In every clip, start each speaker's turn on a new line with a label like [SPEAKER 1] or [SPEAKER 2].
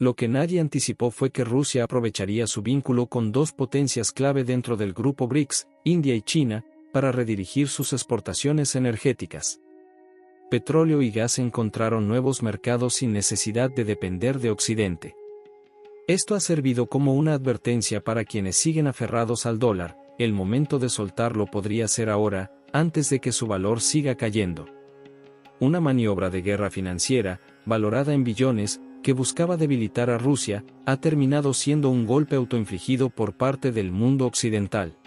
[SPEAKER 1] Lo que nadie anticipó fue que Rusia aprovecharía su vínculo con dos potencias clave dentro del grupo BRICS, India y China, para redirigir sus exportaciones energéticas. Petróleo y gas encontraron nuevos mercados sin necesidad de depender de Occidente. Esto ha servido como una advertencia para quienes siguen aferrados al dólar: el momento de soltarlo podría ser ahora, antes de que su valor siga cayendo. Una maniobra de guerra financiera, valorada en billones, que buscaba debilitar a Rusia, ha terminado siendo un golpe autoinfligido por parte del mundo occidental.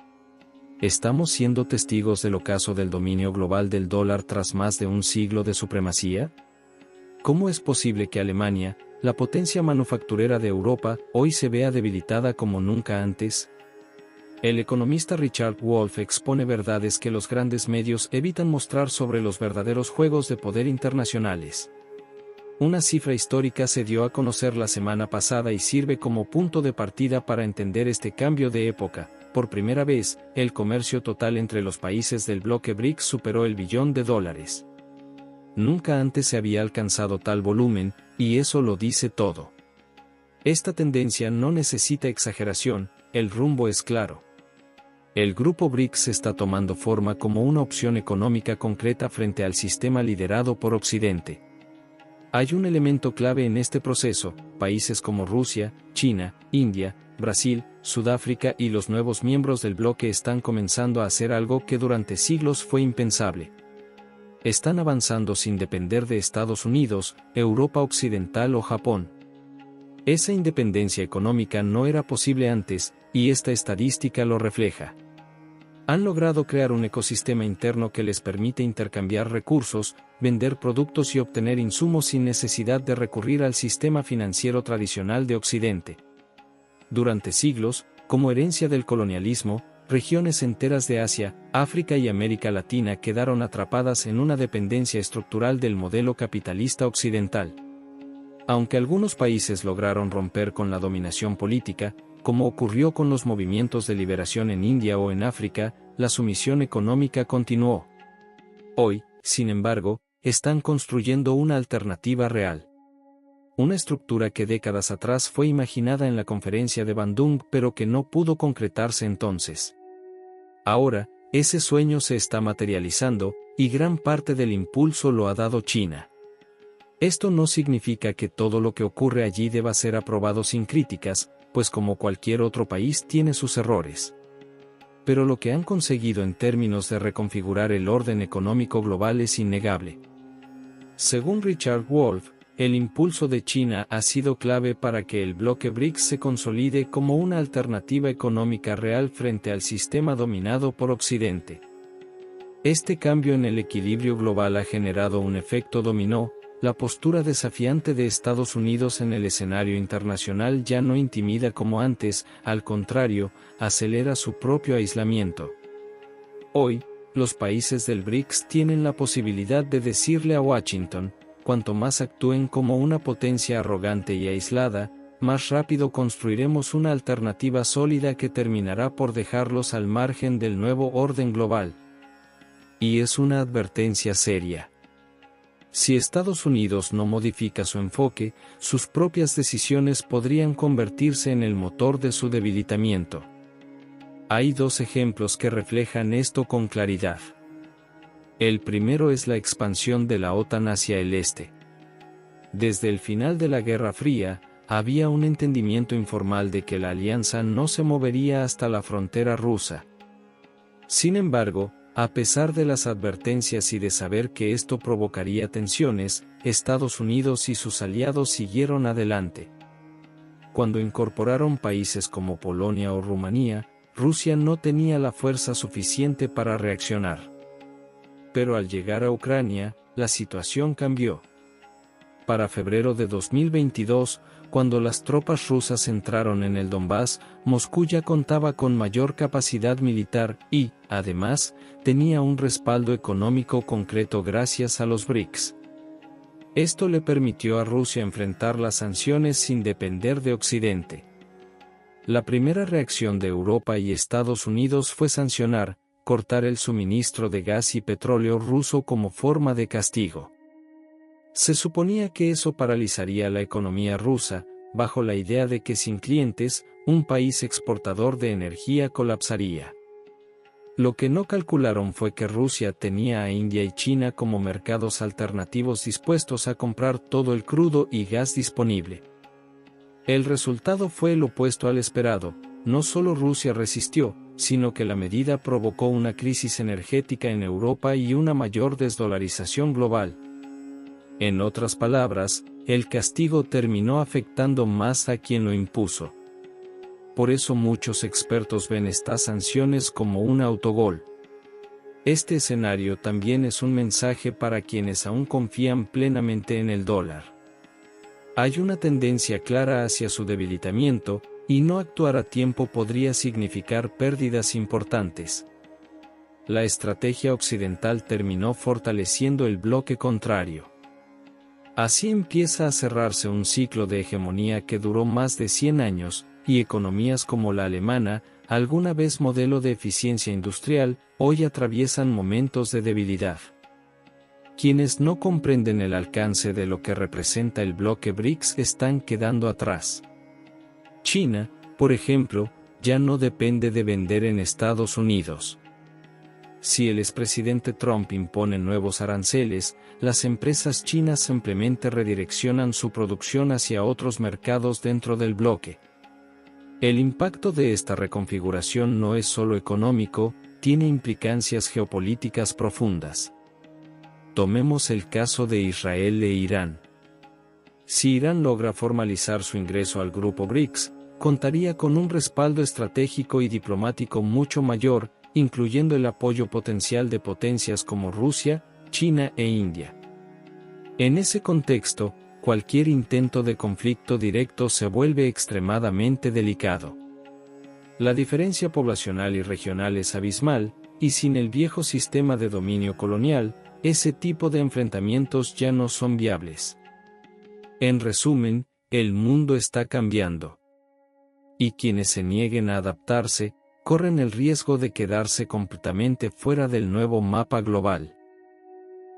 [SPEAKER 1] ¿Estamos siendo testigos del ocaso del dominio global del dólar tras más de un siglo de supremacía? ¿Cómo es posible que Alemania, la potencia manufacturera de Europa, hoy se vea debilitada como nunca antes? El economista Richard Wolff expone verdades que los grandes medios evitan mostrar sobre los verdaderos juegos de poder internacionales. Una cifra histórica se dio a conocer la semana pasada y sirve como punto de partida para entender este cambio de época. Por primera vez, el comercio total entre los países del bloque BRICS superó el billón de dólares. Nunca antes se había alcanzado tal volumen, y eso lo dice todo. Esta tendencia no necesita exageración, el rumbo es claro. El grupo BRICS está tomando forma como una opción económica concreta frente al sistema liderado por Occidente. Hay un elemento clave en este proceso: países como Rusia, China, India, Brasil, Sudáfrica y los nuevos miembros del bloque están comenzando a hacer algo que durante siglos fue impensable. Están avanzando sin depender de Estados Unidos, Europa Occidental o Japón. Esa independencia económica no era posible antes, y esta estadística lo refleja. Han logrado crear un ecosistema interno que les permite intercambiar recursos, vender productos y obtener insumos sin necesidad de recurrir al sistema financiero tradicional de Occidente. Durante siglos, como herencia del colonialismo, regiones enteras de Asia, África y América Latina quedaron atrapadas en una dependencia estructural del modelo capitalista occidental. Aunque algunos países lograron romper con la dominación política, como ocurrió con los movimientos de liberación en India o en África, la sumisión económica continuó. Hoy, sin embargo, están construyendo una alternativa real. Una estructura que décadas atrás fue imaginada en la conferencia de Bandung pero que no pudo concretarse entonces. Ahora, ese sueño se está materializando, y gran parte del impulso lo ha dado China. Esto no significa que todo lo que ocurre allí deba ser aprobado sin críticas, pues como cualquier otro país tiene sus errores. Pero lo que han conseguido en términos de reconfigurar el orden económico global es innegable. Según Richard Wolff, el impulso de China ha sido clave para que el bloque BRICS se consolide como una alternativa económica real frente al sistema dominado por Occidente. Este cambio en el equilibrio global ha generado un efecto dominó. La postura desafiante de Estados Unidos en el escenario internacional ya no intimida como antes, al contrario, acelera su propio aislamiento. Hoy, los países del BRICS tienen la posibilidad de decirle a Washington: cuanto más actúen como una potencia arrogante y aislada, más rápido construiremos una alternativa sólida que terminará por dejarlos al margen del nuevo orden global. Y es una advertencia seria. Si Estados Unidos no modifica su enfoque, sus propias decisiones podrían convertirse en el motor de su debilitamiento. Hay dos ejemplos que reflejan esto con claridad. El primero es la expansión de la OTAN hacia el este. Desde el final de la Guerra Fría, había un entendimiento informal de que la alianza no se movería hasta la frontera rusa. Sin embargo, a pesar de las advertencias y de saber que esto provocaría tensiones, Estados Unidos y sus aliados siguieron adelante. Cuando incorporaron países como Polonia o Rumanía, Rusia no tenía la fuerza suficiente para reaccionar. Pero al llegar a Ucrania, la situación cambió. Para febrero de 2022, cuando las tropas rusas entraron en el Donbass, Moscú ya contaba con mayor capacidad militar y, además, tenía un respaldo económico concreto gracias a los BRICS. Esto le permitió a Rusia enfrentar las sanciones sin depender de Occidente. La primera reacción de Europa y Estados Unidos fue cortar el suministro de gas y petróleo ruso como forma de castigo. Se suponía que eso paralizaría la economía rusa, bajo la idea de que sin clientes, un país exportador de energía colapsaría. Lo que no calcularon fue que Rusia tenía a India y China como mercados alternativos dispuestos a comprar todo el crudo y gas disponible. El resultado fue el opuesto al esperado. No solo Rusia resistió, sino que la medida provocó una crisis energética en Europa y una mayor desdolarización global. En otras palabras, el castigo terminó afectando más a quien lo impuso. Por eso muchos expertos ven estas sanciones como un autogol. Este escenario también es un mensaje para quienes aún confían plenamente en el dólar. Hay una tendencia clara hacia su debilitamiento, y no actuar a tiempo podría significar pérdidas importantes. La estrategia occidental terminó fortaleciendo el bloque contrario. Así empieza a cerrarse un ciclo de hegemonía que duró más de 100 años, y economías como la alemana, alguna vez modelo de eficiencia industrial, hoy atraviesan momentos de debilidad. Quienes no comprenden el alcance de lo que representa el bloque BRICS están quedando atrás. China, por ejemplo, ya no depende de vender en Estados Unidos. Si el expresidente Trump impone nuevos aranceles, las empresas chinas simplemente redireccionan su producción hacia otros mercados dentro del bloque. El impacto de esta reconfiguración no es solo económico, tiene implicancias geopolíticas profundas. Tomemos el caso de Israel e Irán. Si Irán logra formalizar su ingreso al grupo BRICS, contaría con un respaldo estratégico y diplomático mucho mayor, incluyendo el apoyo potencial de potencias como Rusia, China e India. En ese contexto, cualquier intento de conflicto directo se vuelve extremadamente delicado. La diferencia poblacional y regional es abismal, y sin el viejo sistema de dominio colonial, ese tipo de enfrentamientos ya no son viables. En resumen, el mundo está cambiando. Y quienes se nieguen a adaptarse, corren el riesgo de quedarse completamente fuera del nuevo mapa global.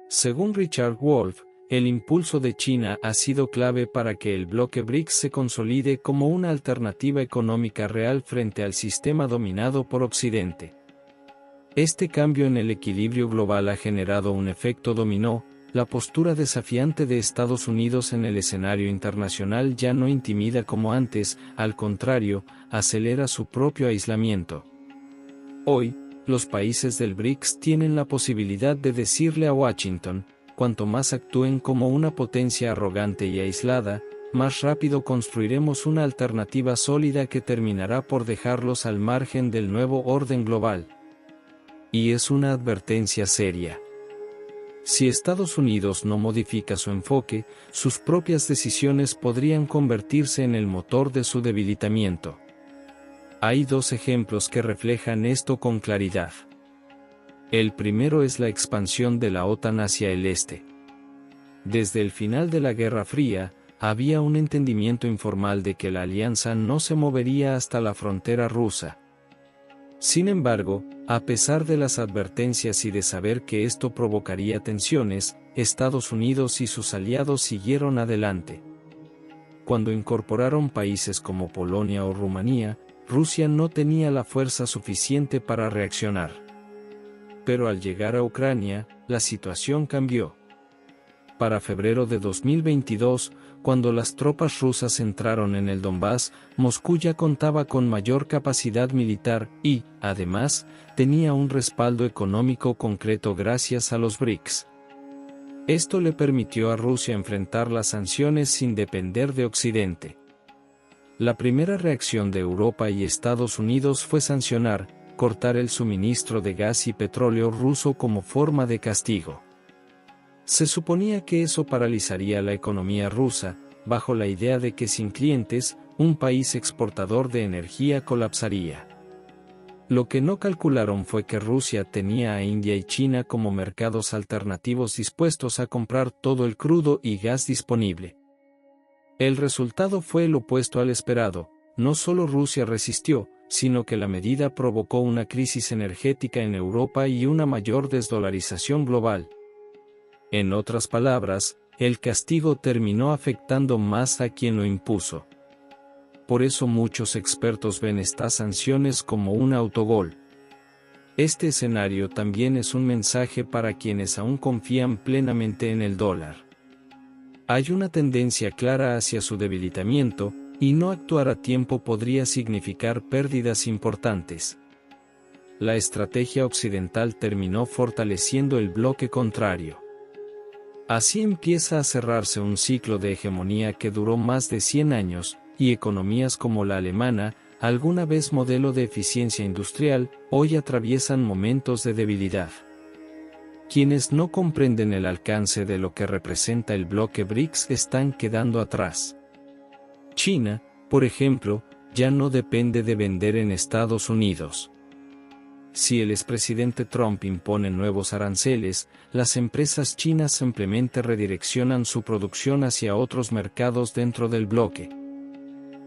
[SPEAKER 1] Según Richard Wolff, el impulso de China ha sido clave para que el bloque BRICS se consolide como una alternativa económica real frente al sistema dominado por Occidente. Este cambio en el equilibrio global ha generado un efecto dominó. La postura desafiante de Estados Unidos en el escenario internacional ya no intimida como antes, al contrario, acelera su propio aislamiento. Hoy, los países del BRICS tienen la posibilidad de decirle a Washington, cuanto más actúen como una potencia arrogante y aislada, más rápido construiremos una alternativa sólida que terminará por dejarlos al margen del nuevo orden global. Y es una advertencia seria. Si Estados Unidos no modifica su enfoque, sus propias decisiones podrían convertirse en el motor de su debilitamiento. Hay dos ejemplos que reflejan esto con claridad. El primero es la expansión de la OTAN hacia el este. Desde el final de la Guerra Fría, había un entendimiento informal de que la alianza no se movería hasta la frontera rusa. Sin embargo, a pesar de las advertencias y de saber que esto provocaría tensiones, Estados Unidos y sus aliados siguieron adelante. Cuando incorporaron países como Polonia o Rumanía, Rusia no tenía la fuerza suficiente para reaccionar. Pero al llegar a Ucrania, la situación cambió. Para febrero de 2022, cuando las tropas rusas entraron en el Donbass, Moscú ya contaba con mayor capacidad militar y, además, tenía un respaldo económico concreto gracias a los BRICS. Esto le permitió a Rusia enfrentar las sanciones sin depender de Occidente. La primera reacción de Europa y Estados Unidos fue sancionar, cortar el suministro de gas y petróleo ruso como forma de castigo. Se suponía que eso paralizaría la economía rusa, bajo la idea de que sin clientes, un país exportador de energía colapsaría. Lo que no calcularon fue que Rusia tenía a India y China como mercados alternativos dispuestos a comprar todo el crudo y gas disponible. El resultado fue el opuesto al esperado. No solo Rusia resistió, sino que la medida provocó una crisis energética en Europa y una mayor desdolarización global. En otras palabras, el castigo terminó afectando más a quien lo impuso. por eso muchos expertos ven estas sanciones como un autogol. Este escenario también es un mensaje para quienes aún confían plenamente en el dólar. Hay una tendencia clara hacia su debilitamiento, y no actuar a tiempo podría significar pérdidas importantes. La estrategia occidental terminó fortaleciendo el bloque contrario. Así empieza a cerrarse un ciclo de hegemonía que duró más de 100 años, y economías como la alemana, alguna vez modelo de eficiencia industrial, hoy atraviesan momentos de debilidad. Quienes no comprenden el alcance de lo que representa el bloque BRICS están quedando atrás. China, por ejemplo, ya no depende de vender en Estados Unidos. Si el expresidente Trump impone nuevos aranceles, las empresas chinas simplemente redireccionan su producción hacia otros mercados dentro del bloque.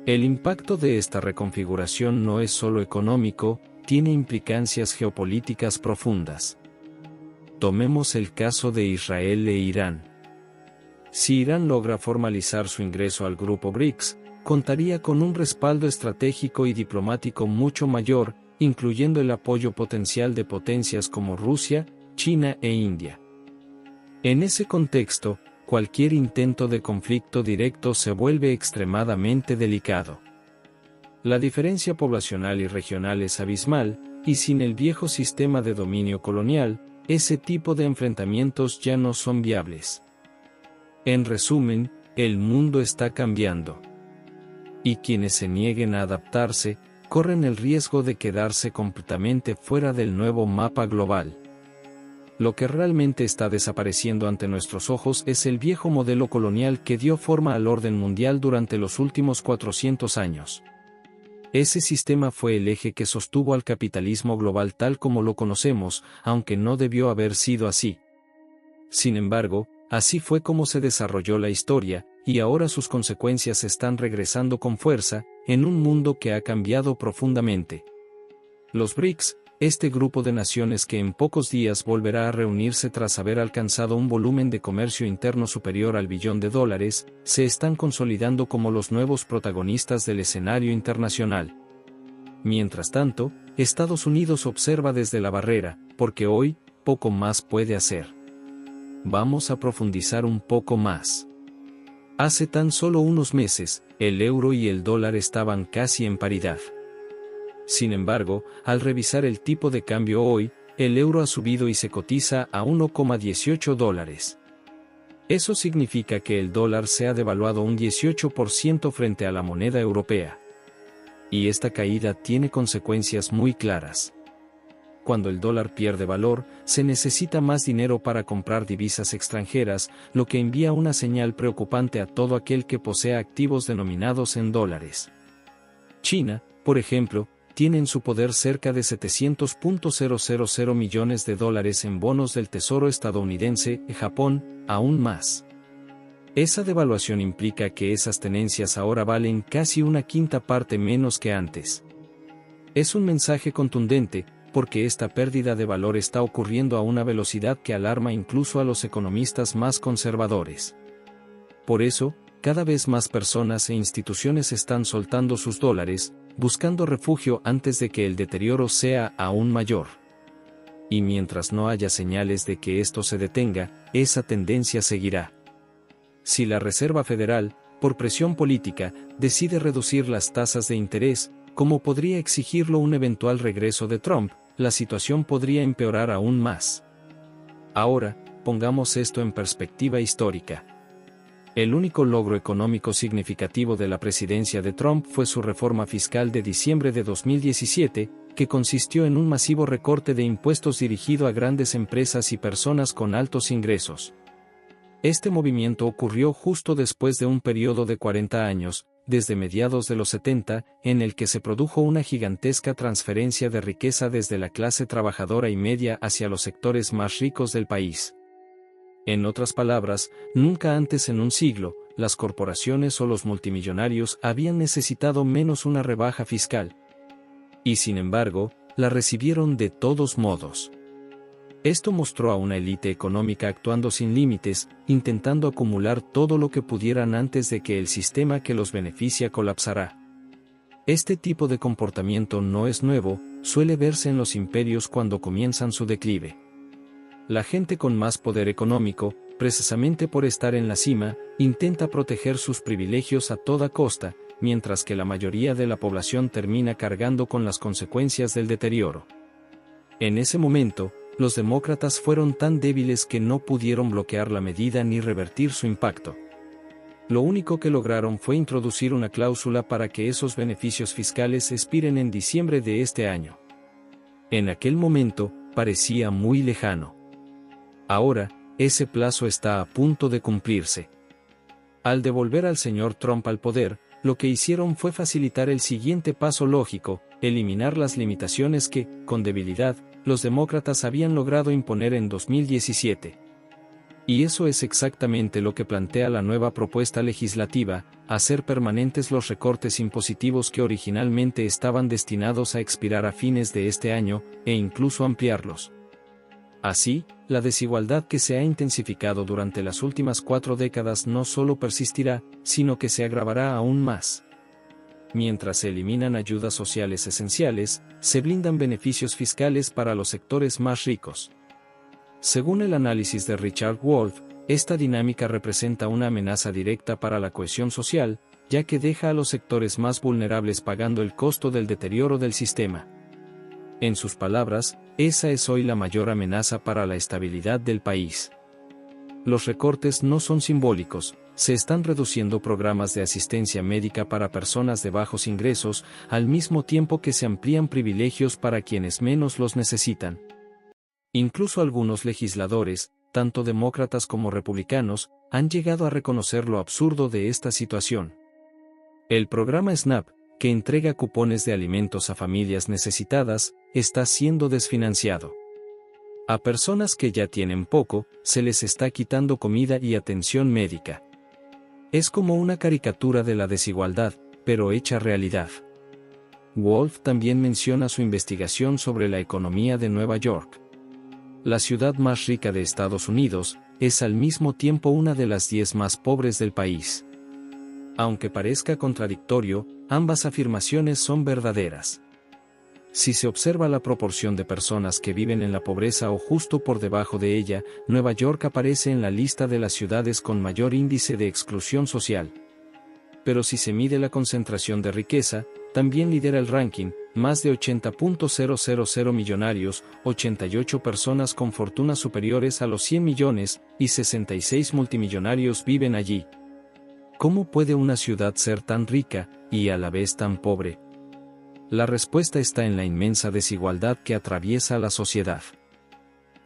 [SPEAKER 1] El impacto de esta reconfiguración no es solo económico, tiene implicancias geopolíticas profundas. Tomemos el caso de Israel e Irán. Si Irán logra formalizar su ingreso al grupo BRICS, contaría con un respaldo estratégico y diplomático mucho mayor, incluyendo el apoyo potencial de potencias como Rusia, China e India. En ese contexto, cualquier intento de conflicto directo se vuelve extremadamente delicado. La diferencia poblacional y regional es abismal, y sin el viejo sistema de dominio colonial, ese tipo de enfrentamientos ya no son viables. En resumen, el mundo está cambiando. Y quienes se nieguen a adaptarse, corren el riesgo de quedarse completamente fuera del nuevo mapa global. Lo que realmente está desapareciendo ante nuestros ojos es el viejo modelo colonial que dio forma al orden mundial durante los últimos 400 años. Ese sistema fue el eje que sostuvo al capitalismo global tal como lo conocemos, aunque no debió haber sido así. Sin embargo, así fue como se desarrolló la historia, y ahora sus consecuencias están regresando con fuerza, en un mundo que ha cambiado profundamente. Los BRICS, este grupo de naciones que en pocos días volverá a reunirse tras haber alcanzado un volumen de comercio interno superior al $1 billón, se están consolidando como los nuevos protagonistas del escenario internacional. Mientras tanto, Estados Unidos observa desde la barrera, porque hoy, poco más puede hacer. Vamos a profundizar un poco más. Hace tan solo unos meses, el euro y el dólar estaban casi en paridad. Sin embargo, al revisar el tipo de cambio hoy, el euro ha subido y se cotiza a $1,18. Eso significa que el dólar se ha devaluado un 18% frente a la moneda europea. Y esta caída tiene consecuencias muy claras. Cuando el dólar pierde valor, se necesita más dinero para comprar divisas extranjeras, lo que envía una señal preocupante a todo aquel que posea activos denominados en dólares. China, por ejemplo, tiene en su poder cerca de $700.000 millones en bonos del Tesoro estadounidense, y Japón, aún más. Esa devaluación implica que esas tenencias ahora valen casi una quinta parte menos que antes. Es un mensaje contundente, porque esta pérdida de valor está ocurriendo a una velocidad que alarma incluso a los economistas más conservadores. Por eso, cada vez más personas e instituciones están soltando sus dólares, buscando refugio antes de que el deterioro sea aún mayor. Y mientras no haya señales de que esto se detenga, esa tendencia seguirá. Si la Reserva Federal, por presión política, decide reducir las tasas de interés, como podría exigirlo un eventual regreso de Trump, la situación podría empeorar aún más. Ahora, pongamos esto en perspectiva histórica. El único logro económico significativo de la presidencia de Trump fue su reforma fiscal de diciembre de 2017, que consistió en un masivo recorte de impuestos dirigido a grandes empresas y personas con altos ingresos. Este movimiento ocurrió justo después de un periodo de 40 años, desde mediados de los 70, en el que se produjo una gigantesca transferencia de riqueza desde la clase trabajadora y media hacia los sectores más ricos del país. En otras palabras, nunca antes en un siglo, las corporaciones o los multimillonarios habían necesitado menos una rebaja fiscal. Y sin embargo, la recibieron de todos modos. Esto mostró a una élite económica actuando sin límites, intentando acumular todo lo que pudieran antes de que el sistema que los beneficia colapsara. Este tipo de comportamiento no es nuevo, suele verse en los imperios cuando comienzan su declive. La gente con más poder económico, precisamente por estar en la cima, intenta proteger sus privilegios a toda costa, mientras que la mayoría de la población termina cargando con las consecuencias del deterioro. En ese momento, los demócratas fueron tan débiles que no pudieron bloquear la medida ni revertir su impacto. Lo único que lograron fue introducir una cláusula para que esos beneficios fiscales expiren en diciembre de este año. En aquel momento, parecía muy lejano. Ahora, ese plazo está a punto de cumplirse. Al devolver al señor Trump al poder, lo que hicieron fue facilitar el siguiente paso lógico: eliminar las limitaciones que, con debilidad, los demócratas habían logrado imponer en 2017. Y eso es exactamente lo que plantea la nueva propuesta legislativa: hacer permanentes los recortes impositivos que originalmente estaban destinados a expirar a fines de este año, e incluso ampliarlos. Así, la desigualdad que se ha intensificado durante las últimas 4 décadas no solo persistirá, sino que se agravará aún más. Mientras se eliminan ayudas sociales esenciales, se blindan beneficios fiscales para los sectores más ricos. Según el análisis de Richard Wolff, esta dinámica representa una amenaza directa para la cohesión social, ya que deja a los sectores más vulnerables pagando el costo del deterioro del sistema. En sus palabras, esa es hoy la mayor amenaza para la estabilidad del país. Los recortes no son simbólicos, se están reduciendo programas de asistencia médica para personas de bajos ingresos, al mismo tiempo que se amplían privilegios para quienes menos los necesitan. Incluso algunos legisladores, tanto demócratas como republicanos, han llegado a reconocer lo absurdo de esta situación. El programa SNAP, que entrega cupones de alimentos a familias necesitadas, está siendo desfinanciado. A personas que ya tienen poco, se les está quitando comida y atención médica. Es como una caricatura de la desigualdad, pero hecha realidad. Wolff también menciona su investigación sobre la economía de Nueva York. La ciudad más rica de Estados Unidos, es al mismo tiempo una de las 10 más pobres del país. Aunque parezca contradictorio, ambas afirmaciones son verdaderas. Si se observa la proporción de personas que viven en la pobreza o justo por debajo de ella, Nueva York aparece en la lista de las ciudades con mayor índice de exclusión social. Pero si se mide la concentración de riqueza, también lidera el ranking: más de 80.000 millonarios, 88 personas con fortunas superiores a los 100 millones, y 66 multimillonarios viven allí. ¿Cómo puede una ciudad ser tan rica, y a la vez tan pobre? La respuesta está en la inmensa desigualdad que atraviesa la sociedad.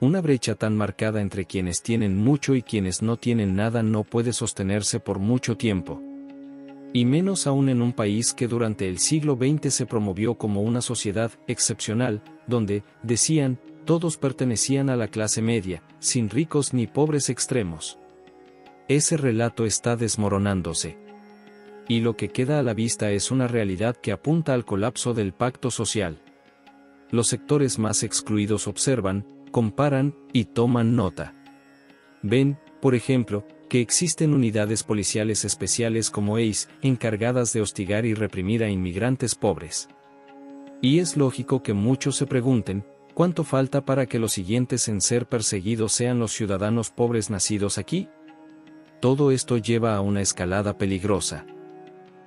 [SPEAKER 1] Una brecha tan marcada entre quienes tienen mucho y quienes no tienen nada no puede sostenerse por mucho tiempo. Y menos aún en un país que durante el siglo XX se promovió como una sociedad excepcional, donde, decían, todos pertenecían a la clase media, sin ricos ni pobres extremos. Ese relato está desmoronándose. Y lo que queda a la vista es una realidad que apunta al colapso del pacto social. Los sectores más excluidos observan, comparan y toman nota. Ven, por ejemplo, que existen unidades policiales especiales como ICE, encargadas de hostigar y reprimir a inmigrantes pobres. Y es lógico que muchos se pregunten, ¿cuánto falta para que los siguientes en ser perseguidos sean los ciudadanos pobres nacidos aquí? Todo esto lleva a una escalada peligrosa.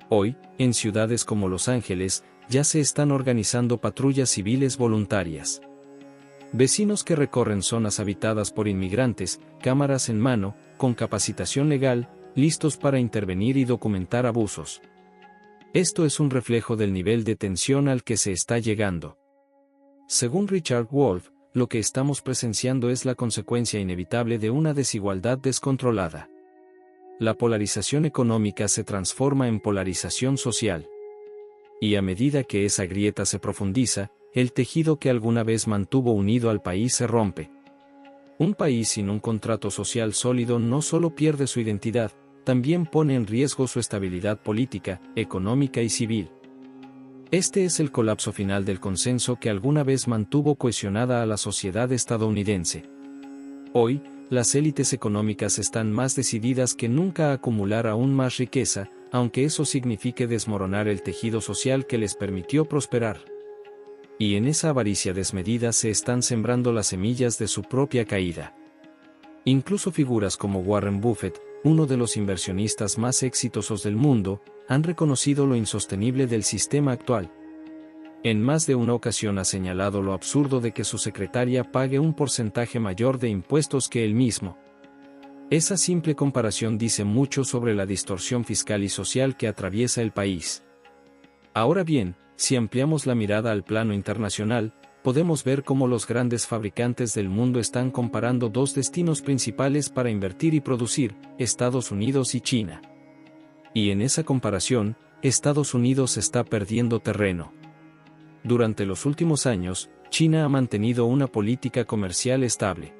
[SPEAKER 1] Hoy, en ciudades como Los Ángeles, ya se están organizando patrullas civiles voluntarias. Vecinos que recorren zonas habitadas por inmigrantes, cámaras en mano, con capacitación legal, listos para intervenir y documentar abusos. Esto es un reflejo del nivel de tensión al que se está llegando. Según Richard Wolff, lo que estamos presenciando es la consecuencia inevitable de una desigualdad descontrolada. La polarización económica se transforma en polarización social. Y a medida que esa grieta se profundiza, el tejido que alguna vez mantuvo unido al país se rompe. Un país sin un contrato social sólido no solo pierde su identidad, también pone en riesgo su estabilidad política, económica y civil. Este es el colapso final del consenso que alguna vez mantuvo cohesionada a la sociedad estadounidense. Hoy, las élites económicas están más decididas que nunca a acumular aún más riqueza, aunque eso signifique desmoronar el tejido social que les permitió prosperar. Y en esa avaricia desmedida se están sembrando las semillas de su propia caída. Incluso figuras como Warren Buffett, uno de los inversionistas más exitosos del mundo, han reconocido lo insostenible del sistema actual. En más de una ocasión ha señalado lo absurdo de que su secretaria pague un porcentaje mayor de impuestos que él mismo. Esa simple comparación dice mucho sobre la distorsión fiscal y social que atraviesa el país. Ahora bien, si ampliamos la mirada al plano internacional, podemos ver cómo los grandes fabricantes del mundo están comparando dos destinos principales para invertir y producir, Estados Unidos y China. Y en esa comparación, Estados Unidos está perdiendo terreno. Durante los últimos años, China ha mantenido una política comercial estable.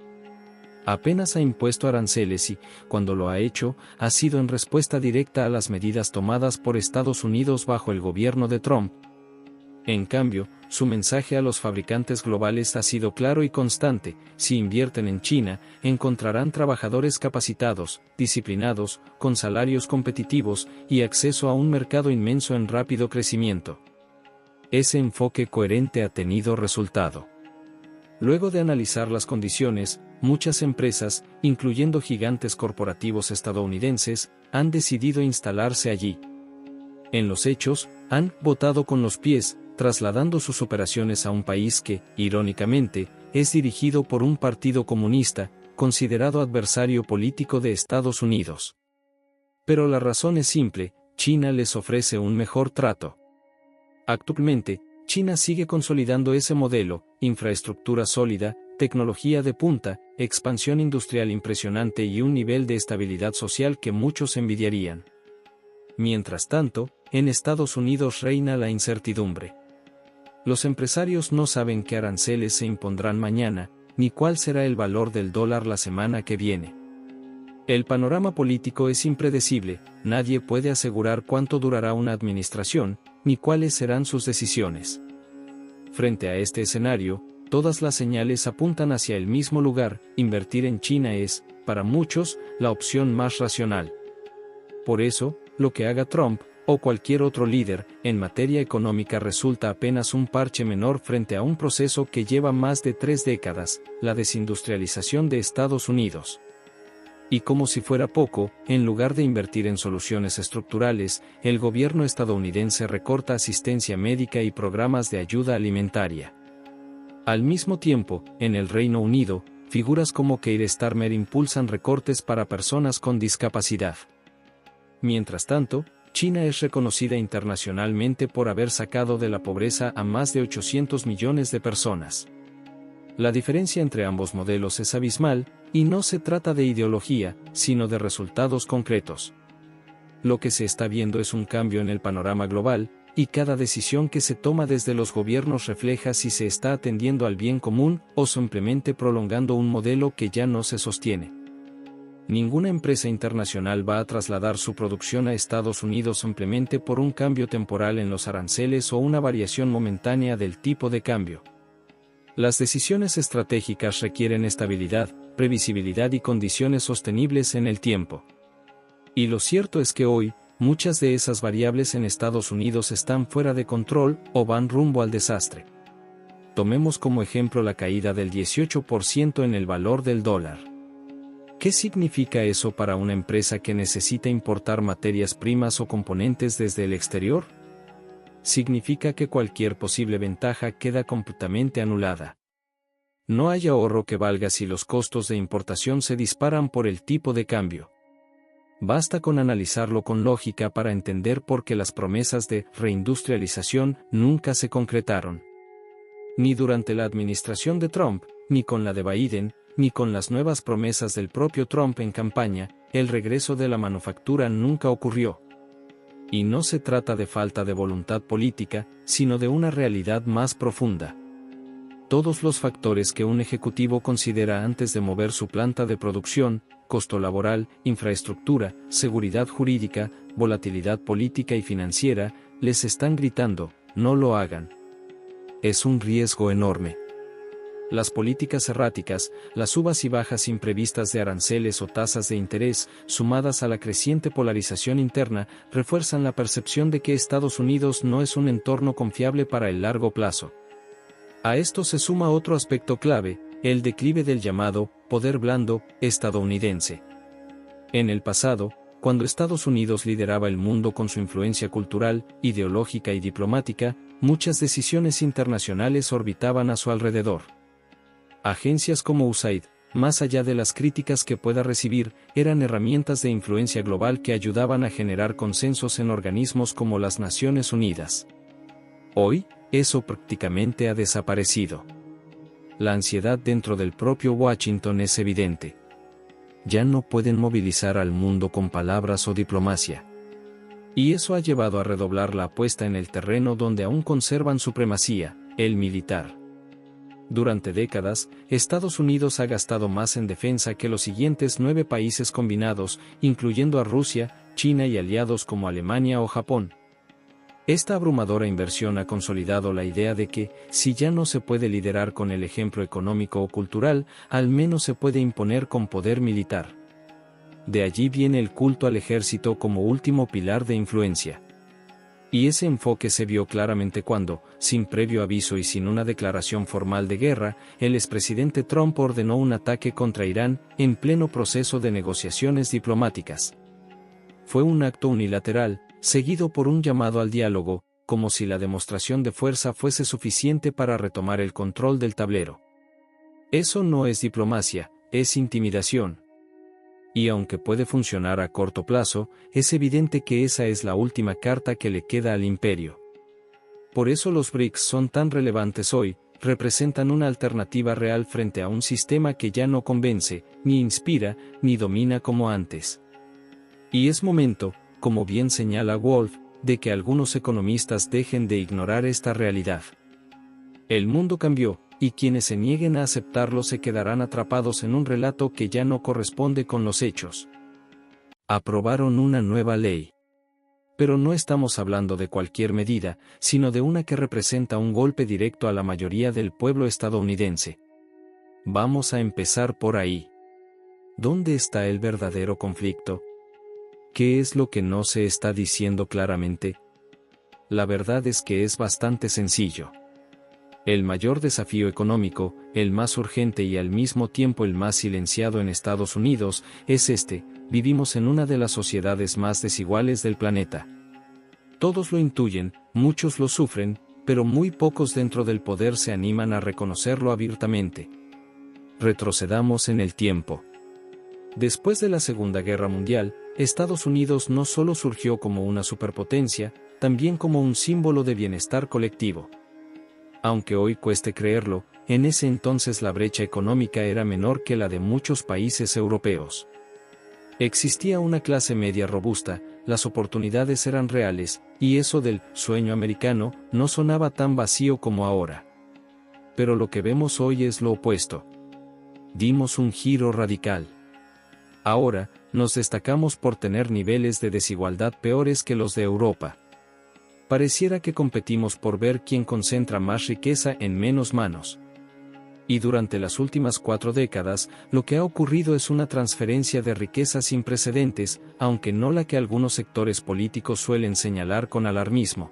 [SPEAKER 1] Apenas ha impuesto aranceles y, cuando lo ha hecho, ha sido en respuesta directa a las medidas tomadas por Estados Unidos bajo el gobierno de Trump. En cambio, su mensaje a los fabricantes globales ha sido claro y constante: si invierten en China, encontrarán trabajadores capacitados, disciplinados, con salarios competitivos y acceso a un mercado inmenso en rápido crecimiento. Ese enfoque coherente ha tenido resultado. Luego de analizar las condiciones, muchas empresas, incluyendo gigantes corporativos estadounidenses, han decidido instalarse allí. En los hechos, han votado con los pies, trasladando sus operaciones a un país que, irónicamente, es dirigido por un partido comunista, considerado adversario político de Estados Unidos. Pero la razón es simple: China les ofrece un mejor trato. Actualmente, China sigue consolidando ese modelo: infraestructura sólida, tecnología de punta, expansión industrial impresionante y un nivel de estabilidad social que muchos envidiarían. Mientras tanto, en Estados Unidos reina la incertidumbre. Los empresarios no saben qué aranceles se impondrán mañana, ni cuál será el valor del dólar la semana que viene. El panorama político es impredecible, nadie puede asegurar cuánto durará una administración, ni cuáles serán sus decisiones. Frente a este escenario, todas las señales apuntan hacia el mismo lugar: invertir en China es, para muchos, la opción más racional. Por eso, lo que haga Trump, o cualquier otro líder, en materia económica resulta apenas un parche menor frente a un proceso que lleva más de 3 décadas, la desindustrialización de Estados Unidos. Y como si fuera poco, en lugar de invertir en soluciones estructurales, el gobierno estadounidense recorta asistencia médica y programas de ayuda alimentaria. Al mismo tiempo, en el Reino Unido, figuras como Keir Starmer impulsan recortes para personas con discapacidad. Mientras tanto, China es reconocida internacionalmente por haber sacado de la pobreza a más de 800 millones de personas. La diferencia entre ambos modelos es abismal, y no se trata de ideología, sino de resultados concretos. Lo que se está viendo es un cambio en el panorama global, y cada decisión que se toma desde los gobiernos refleja si se está atendiendo al bien común o simplemente prolongando un modelo que ya no se sostiene. Ninguna empresa internacional va a trasladar su producción a Estados Unidos simplemente por un cambio temporal en los aranceles o una variación momentánea del tipo de cambio. Las decisiones estratégicas requieren estabilidad, previsibilidad y condiciones sostenibles en el tiempo. Y lo cierto es que hoy, muchas de esas variables en Estados Unidos están fuera de control o van rumbo al desastre. Tomemos como ejemplo la caída del 18% en el valor del dólar. ¿Qué significa eso para una empresa que necesita importar materias primas o componentes desde el exterior? Significa que cualquier posible ventaja queda completamente anulada. No hay ahorro que valga si los costos de importación se disparan por el tipo de cambio. Basta con analizarlo con lógica para entender por qué las promesas de reindustrialización nunca se concretaron. Ni durante la administración de Trump, ni con la de Biden, ni con las nuevas promesas del propio Trump en campaña, el regreso de la manufactura nunca ocurrió. Y no se trata de falta de voluntad política, sino de una realidad más profunda. Todos los factores que un ejecutivo considera antes de mover su planta de producción, costo laboral, infraestructura, seguridad jurídica, volatilidad política y financiera, les están gritando: no lo hagan. Es un riesgo enorme. Las políticas erráticas, las subas y bajas imprevistas de aranceles o tasas de interés, sumadas a la creciente polarización interna, refuerzan la percepción de que Estados Unidos no es un entorno confiable para el largo plazo. A esto se suma otro aspecto clave, el declive del llamado poder blando estadounidense. En el pasado, cuando Estados Unidos lideraba el mundo con su influencia cultural, ideológica y diplomática, muchas decisiones internacionales orbitaban a su alrededor. Agencias como USAID, más allá de las críticas que pueda recibir, eran herramientas de influencia global que ayudaban a generar consensos en organismos como las Naciones Unidas. Hoy, eso prácticamente ha desaparecido. La ansiedad dentro del propio Washington es evidente. Ya no pueden movilizar al mundo con palabras o diplomacia. Y eso ha llevado a redoblar la apuesta en el terreno donde aún conservan supremacía, el militar. Durante décadas, Estados Unidos ha gastado más en defensa que los siguientes 9 países combinados, incluyendo a Rusia, China y aliados como Alemania o Japón. Esta abrumadora inversión ha consolidado la idea de que, si ya no se puede liderar con el ejemplo económico o cultural, al menos se puede imponer con poder militar. De allí viene el culto al ejército como último pilar de influencia. Y ese enfoque se vio claramente cuando, sin previo aviso y sin una declaración formal de guerra, el expresidente Trump ordenó un ataque contra Irán, en pleno proceso de negociaciones diplomáticas. Fue un acto unilateral, seguido por un llamado al diálogo, como si la demostración de fuerza fuese suficiente para retomar el control del tablero. Eso no es diplomacia, es intimidación. Y aunque puede funcionar a corto plazo, es evidente que esa es la última carta que le queda al imperio. Por eso los BRICS son tan relevantes hoy, representan una alternativa real frente a un sistema que ya no convence, ni inspira, ni domina como antes. Y es momento, como bien señala Wolf, de que algunos economistas dejen de ignorar esta realidad. El mundo cambió, y quienes se nieguen a aceptarlo se quedarán atrapados en un relato que ya no corresponde con los hechos. Aprobaron una nueva ley. Pero no estamos hablando de cualquier medida, sino de una que representa un golpe directo a la mayoría del pueblo estadounidense. Vamos a empezar por ahí. ¿Dónde está el verdadero conflicto? ¿Qué es lo que no se está diciendo claramente? La verdad es que es bastante sencillo. El mayor desafío económico, el más urgente y al mismo tiempo el más silenciado en Estados Unidos, es este: vivimos en una de las sociedades más desiguales del planeta. Todos lo intuyen, muchos lo sufren, pero muy pocos dentro del poder se animan a reconocerlo abiertamente. Retrocedamos en el tiempo. Después de la Segunda Guerra Mundial, Estados Unidos no solo surgió como una superpotencia, también como un símbolo de bienestar colectivo. Aunque hoy cueste creerlo, en ese entonces la brecha económica era menor que la de muchos países europeos. Existía una clase media robusta, las oportunidades eran reales, y eso del sueño americano no sonaba tan vacío como ahora. Pero lo que vemos hoy es lo opuesto. Dimos un giro radical. Ahora, nos destacamos por tener niveles de desigualdad peores que los de Europa. Pareciera que competimos por ver quién concentra más riqueza en menos manos. Y durante las últimas 4 décadas, lo que ha ocurrido es una transferencia de riqueza sin precedentes, aunque no la que algunos sectores políticos suelen señalar con alarmismo.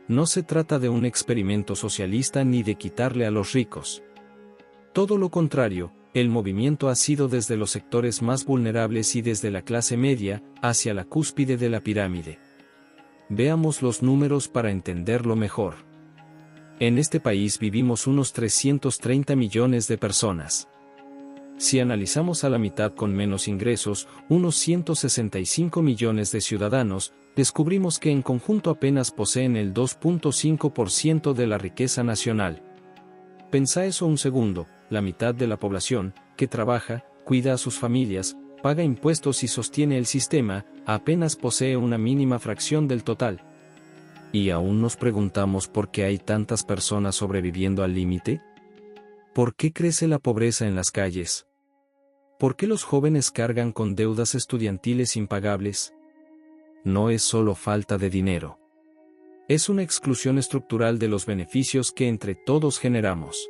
[SPEAKER 1] No se trata de un experimento socialista ni de quitarle a los ricos. Todo lo contrario, el movimiento ha sido desde los sectores más vulnerables y desde la clase media, hacia la cúspide de la pirámide. Veamos los números para entenderlo mejor. En este país vivimos unos 330 millones de personas. Si analizamos a la mitad con menos ingresos, unos 165 millones de ciudadanos, descubrimos que en conjunto apenas poseen el 2.5% de la riqueza nacional. Pensá eso un segundo: la mitad de la población, que trabaja, cuida a sus familias, paga impuestos y sostiene el sistema, apenas posee una mínima fracción del total. ¿Y aún nos preguntamos por qué hay tantas personas sobreviviendo al límite? ¿Por qué crece la pobreza en las calles? ¿Por qué los jóvenes cargan con deudas estudiantiles impagables? No es solo falta de dinero. Es una exclusión estructural de los beneficios que entre todos generamos.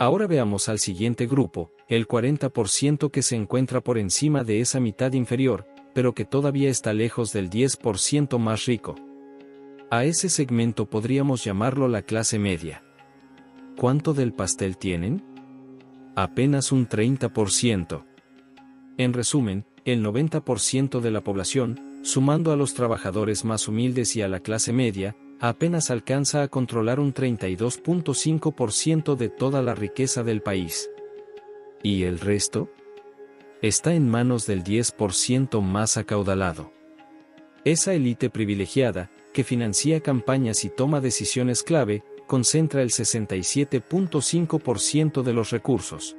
[SPEAKER 1] Ahora veamos al siguiente grupo, el 40% que se encuentra por encima de esa mitad inferior, pero que todavía está lejos del 10% más rico. A ese segmento podríamos llamarlo la clase media. ¿Cuánto del pastel tienen? Apenas un 30%. En resumen, el 90% de la población, sumando a los trabajadores más humildes y a la clase media, apenas alcanza a controlar un 32.5% de toda la riqueza del país. ¿Y el resto? Está en manos del 10% más acaudalado. Esa élite privilegiada, que financia campañas y toma decisiones clave, concentra el 67.5% de los recursos.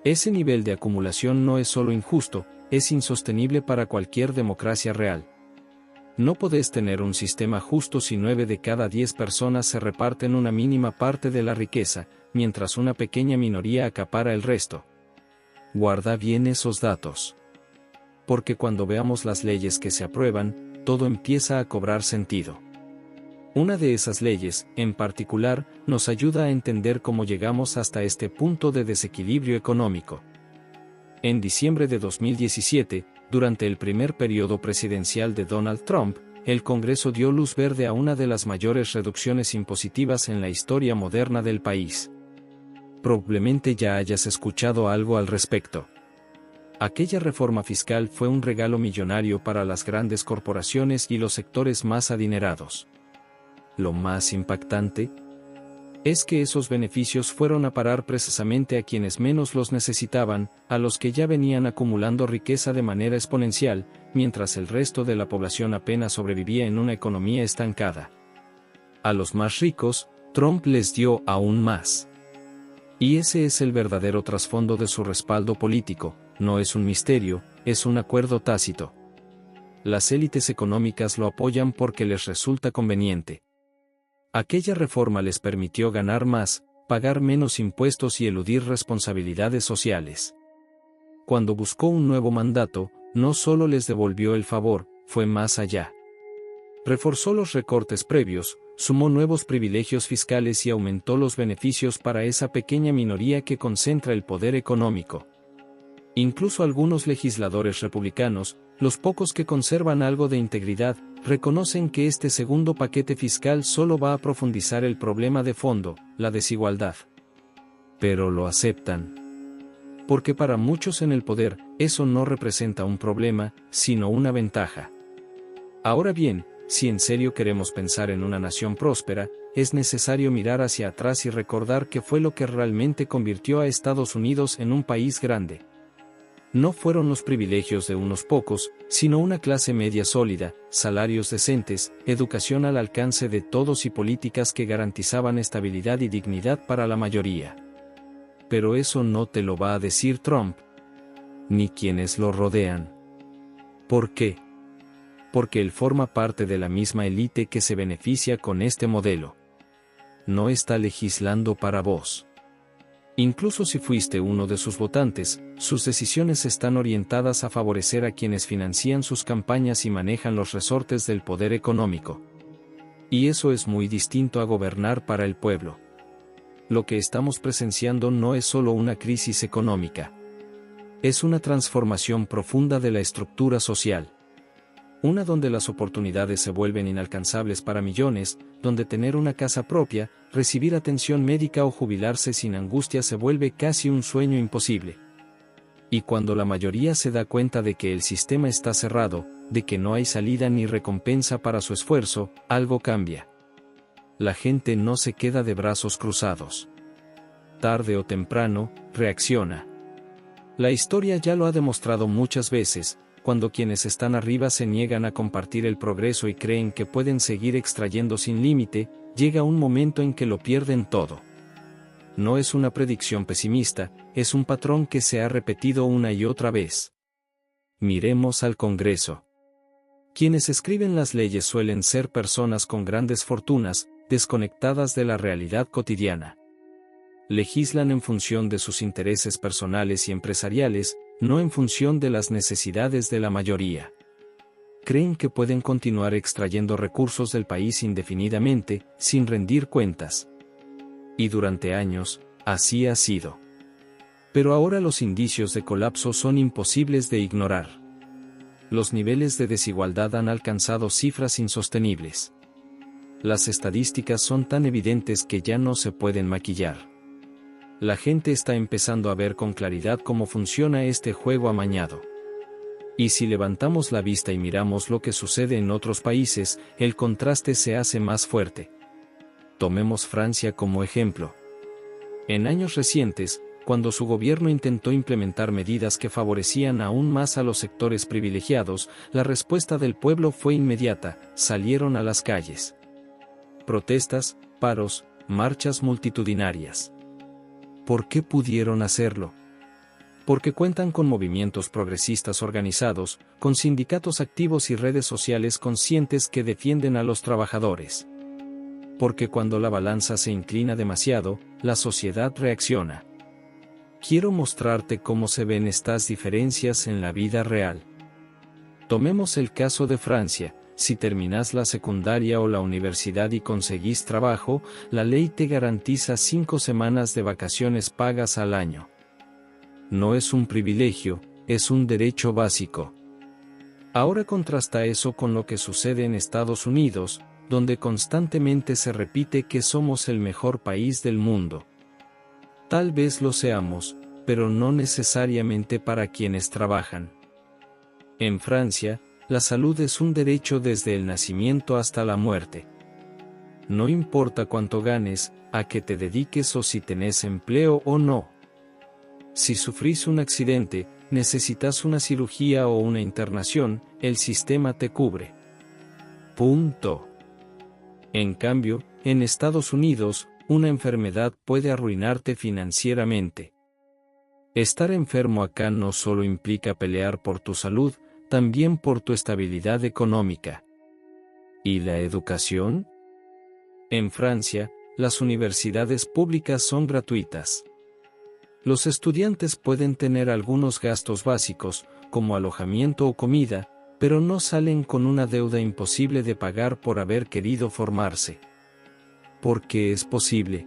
[SPEAKER 1] Ese nivel de acumulación no es solo injusto, es insostenible para cualquier democracia real. No podés tener un sistema justo si 9 de cada 10 personas se reparten una mínima parte de la riqueza, mientras una pequeña minoría acapara el resto. Guarda bien esos datos. Porque cuando veamos las leyes que se aprueban, todo empieza a cobrar sentido. Una de esas leyes, en particular, nos ayuda a entender cómo llegamos hasta este punto de desequilibrio económico. En diciembre de 2017, durante el primer periodo presidencial de Donald Trump, el Congreso dio luz verde a una de las mayores reducciones impositivas en la historia moderna del país. Probablemente ya hayas escuchado algo al respecto. Aquella reforma fiscal fue un regalo millonario para las grandes corporaciones y los sectores más adinerados. Lo más impactante es que esos beneficios fueron a parar precisamente a quienes menos los necesitaban, a los que ya venían acumulando riqueza de manera exponencial, mientras el resto de la población apenas sobrevivía en una economía estancada. A los más ricos, Trump les dio aún más. Y ese es el verdadero trasfondo de su respaldo político, no es un misterio, es un acuerdo tácito. Las élites económicas lo apoyan porque les resulta conveniente. Aquella reforma les permitió ganar más, pagar menos impuestos y eludir responsabilidades sociales. Cuando buscó un nuevo mandato, no solo les devolvió el favor, fue más allá. Reforzó los recortes previos, sumó nuevos privilegios fiscales y aumentó los beneficios para esa pequeña minoría que concentra el poder económico. Incluso algunos legisladores republicanos, los pocos que conservan algo de integridad, reconocen que este segundo paquete fiscal solo va a profundizar el problema de fondo, la desigualdad. Pero lo aceptan. Porque para muchos en el poder, eso no representa un problema, sino una ventaja. Ahora bien, si en serio queremos pensar en una nación próspera, es necesario mirar hacia atrás y recordar qué fue lo que realmente convirtió a Estados Unidos en un país grande. No fueron los privilegios de unos pocos, sino una clase media sólida, salarios decentes, educación al alcance de todos y políticas que garantizaban estabilidad y dignidad para la mayoría. Pero eso no te lo va a decir Trump, ni quienes lo rodean. ¿Por qué? Porque él forma parte de la misma élite que se beneficia con este modelo. No está legislando para vos. Incluso si fuiste uno de sus votantes, sus decisiones están orientadas a favorecer a quienes financian sus campañas y manejan los resortes del poder económico. Y eso es muy distinto a gobernar para el pueblo. Lo que estamos presenciando no es solo una crisis económica. Es una transformación profunda de la estructura social. Una donde las oportunidades se vuelven inalcanzables para millones, donde tener una casa propia, recibir atención médica o jubilarse sin angustia se vuelve casi un sueño imposible. Y cuando la mayoría se da cuenta de que el sistema está cerrado, de que no hay salida ni recompensa para su esfuerzo, algo cambia. La gente no se queda de brazos cruzados. Tarde o temprano, reacciona. La historia ya lo ha demostrado muchas veces. Cuando quienes están arriba se niegan a compartir el progreso y creen que pueden seguir extrayendo sin límite, llega un momento en que lo pierden todo. No es una predicción pesimista, es un patrón que se ha repetido una y otra vez. Miremos al Congreso. Quienes escriben las leyes suelen ser personas con grandes fortunas, desconectadas de la realidad cotidiana. Legislan en función de sus intereses personales y empresariales, no en función de las necesidades de la mayoría. Creen que pueden continuar extrayendo recursos del país indefinidamente, sin rendir cuentas. Y durante años, Así ha sido. Pero ahora los indicios de colapso son imposibles de ignorar. Los niveles de desigualdad han alcanzado cifras insostenibles. Las estadísticas son tan evidentes que ya no se pueden maquillar. La gente está empezando a ver con claridad cómo funciona este juego amañado. Y si levantamos la vista y miramos lo que sucede en otros países, el contraste se hace más fuerte. Tomemos Francia como ejemplo. En años recientes, cuando su gobierno intentó implementar medidas que favorecían aún más a los sectores privilegiados, la respuesta del pueblo fue inmediata: salieron a las calles. Protestas, paros, marchas multitudinarias. ¿Por qué pudieron hacerlo? Porque cuentan con movimientos progresistas organizados, con sindicatos activos y redes sociales conscientes que defienden a los trabajadores. Porque cuando la balanza se inclina demasiado, la sociedad reacciona. Quiero mostrarte cómo se ven estas diferencias en la vida real. Tomemos el caso de Francia. Si terminás la secundaria o la universidad y conseguís trabajo, la ley te garantiza 5 semanas de vacaciones pagas al año. No es un privilegio, es un derecho básico. Ahora contrasta eso con lo que sucede en Estados Unidos, donde constantemente se repite que somos el mejor país del mundo. Tal vez lo seamos, pero no necesariamente para quienes trabajan. En Francia, la salud es un derecho desde el nacimiento hasta la muerte. No importa cuánto ganes, a qué te dediques o si tenés empleo o no. Si sufrís un accidente, necesitas una cirugía o una internación, el sistema te cubre. Punto. En cambio, en Estados Unidos, una enfermedad puede arruinarte financieramente. Estar enfermo acá no solo implica pelear por tu salud, también por tu estabilidad económica. ¿Y la educación? En Francia, las universidades públicas son gratuitas. Los estudiantes pueden tener algunos gastos básicos, como alojamiento o comida, pero no salen con una deuda imposible de pagar por haber querido formarse. ¿Por qué es posible?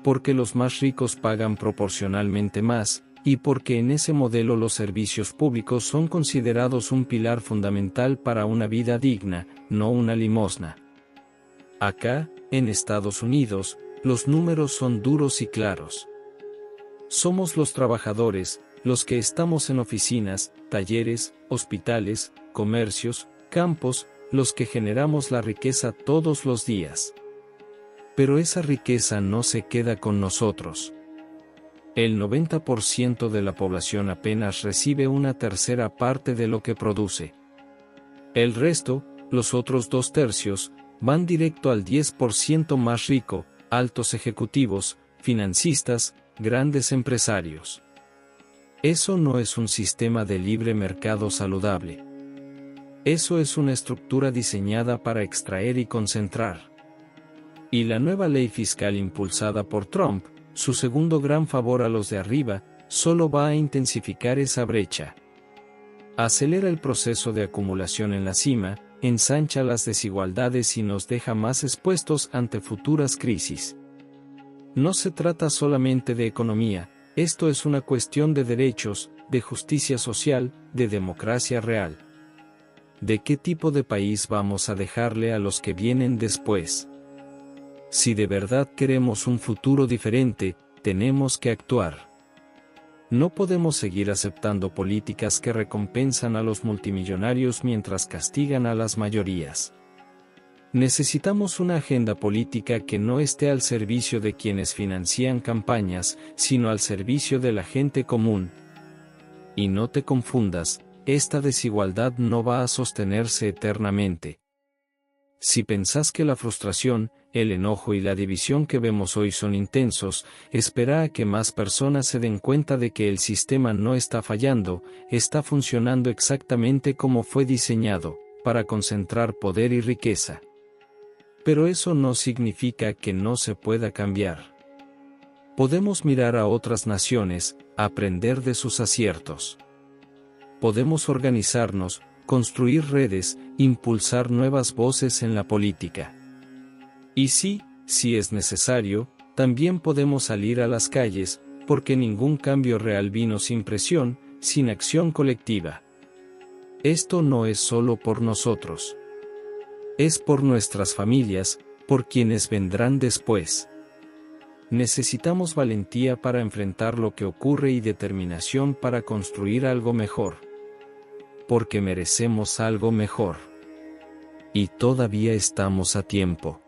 [SPEAKER 1] Porque los más ricos pagan proporcionalmente más, y porque en ese modelo los servicios públicos son considerados un pilar fundamental para una vida digna, no una limosna. Acá, en Estados Unidos, los números son duros y claros. Somos los trabajadores, los que estamos en oficinas, talleres, hospitales, comercios, campos, los que generamos la riqueza todos los días. Pero esa riqueza no se queda con nosotros. El 90% de la población apenas recibe una tercera parte de lo que produce. El resto, los otros 2/3, van directo al 10% más rico, altos ejecutivos, financistas, grandes empresarios. Eso no es un sistema de libre mercado saludable. Eso es una estructura diseñada para extraer y concentrar. Y la nueva ley fiscal impulsada por Trump, su segundo gran favor a los de arriba, solo va a intensificar esa brecha. Acelera el proceso de acumulación en la cima, ensancha las desigualdades y nos deja más expuestos ante futuras crisis. No se trata solamente de economía, esto es una cuestión de derechos, de justicia social, de democracia real. ¿De qué tipo de país vamos a dejarle a los que vienen después? Si de verdad queremos un futuro diferente, tenemos que actuar. No podemos seguir aceptando políticas que recompensan a los multimillonarios mientras castigan a las mayorías. Necesitamos una agenda política que no esté al servicio de quienes financian campañas, sino al servicio de la gente común. Y no te confundas, esta desigualdad no va a sostenerse eternamente. Si pensás que la frustración, el enojo y la división que vemos hoy son intensos, espera a que más personas se den cuenta de que el sistema no está fallando, está funcionando exactamente como fue diseñado, para concentrar poder y riqueza. Pero eso no significa que no se pueda cambiar. Podemos mirar a otras naciones, aprender de sus aciertos. Podemos organizarnos, construir redes, impulsar nuevas voces en la política. Y sí, si es necesario, También podemos salir a las calles, porque ningún cambio real vino sin presión, sin acción colectiva. Esto no es solo por nosotros. Es por nuestras familias, por quienes vendrán después. Necesitamos valentía para enfrentar lo que ocurre y determinación para construir algo mejor. Porque merecemos algo mejor. Y todavía estamos a tiempo.